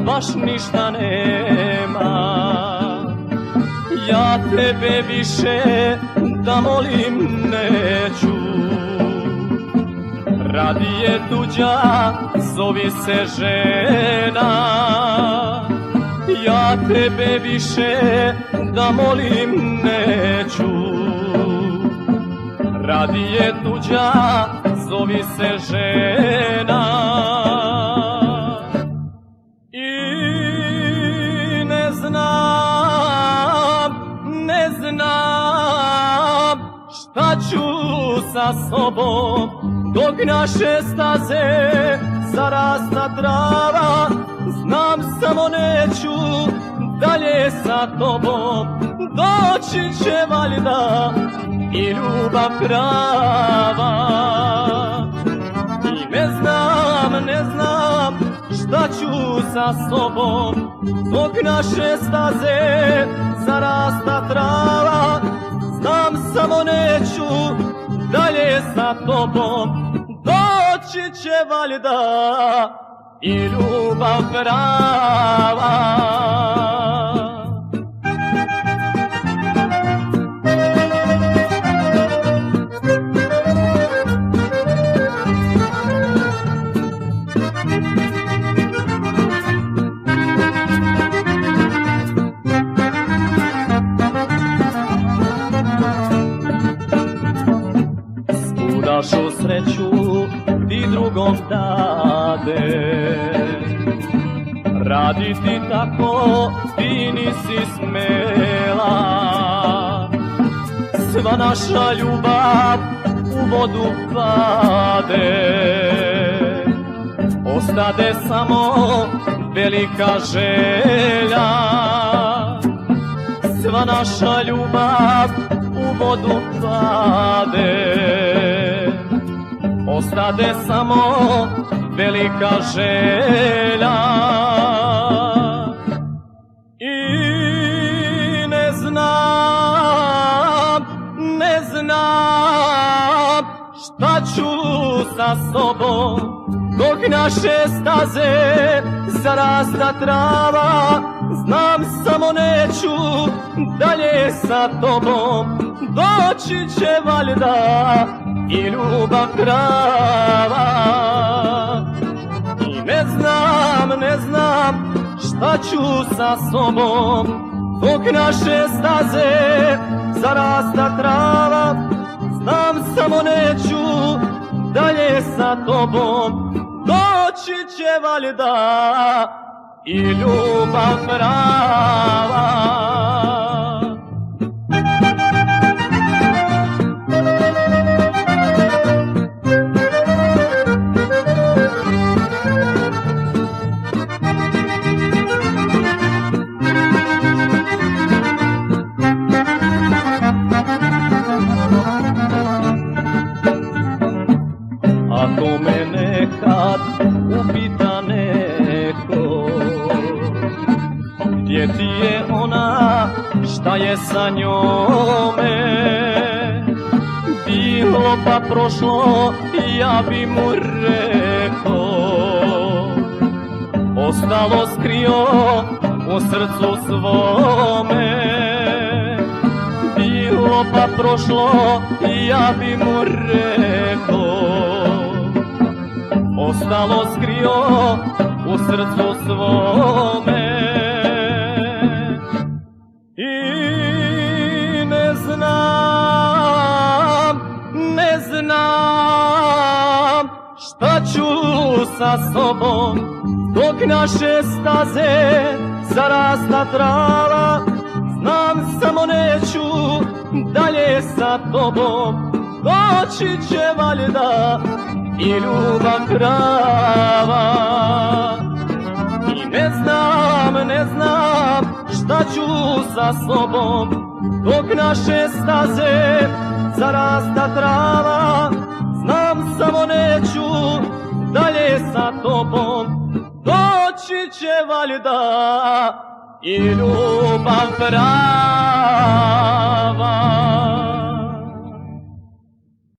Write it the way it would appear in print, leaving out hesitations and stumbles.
baš ništa nema. Ja tebe više da molim neću, radije tuđa zovi se žena. Ja tebe više da molim neću, radije tuđa zovi se žena. I ne znam šta ću sa sobom dok naše staze zarasta trava. Znam samo neću dalje sa tobom, doći će valjda i ljubav prava. I ne znam šta ću sa sobom dok naše staze zarasta trava. Znam samo neću dalje sa tobom, doći će valjda i ljubav prava. Svudašu sreću ti drugom dade, radi ti tako ti nisi smela. Sva naša ljubav u vodu pade, ostade samo velika želja. Sva naša ljubav u vodu pade, ostade samo velika želja. I ne znam šta ću sa sobom dok naše staze zarasta trava. Znam samo neću dalje sa tobom, doći će valjda i ljubav prava. I ne znam šta ću sa sobom dok naše staze zarasta trava. Znam samo neću dalje sa tobom, doći će valjda i ljubav prava. Ako me nekad upita neko gdje ti je ona, šta je sa njome, bilo pa prošlo, ja bi mu rekao, ostalo skrio u srcu svome. Bilo pa prošlo, ja bi mu rekao, ostalo skrio u srcu svome. I ne znam šta ću sa sobom dok naše staze zarasta trava. Znam samo neću dalje sa tobom, doći će valjda i ljubav prava. I ne znam šta ću sa sobom dok naše staze zarasta trava. Znam samo neću dalje sa tobom, doći će valjda i ljubav prava.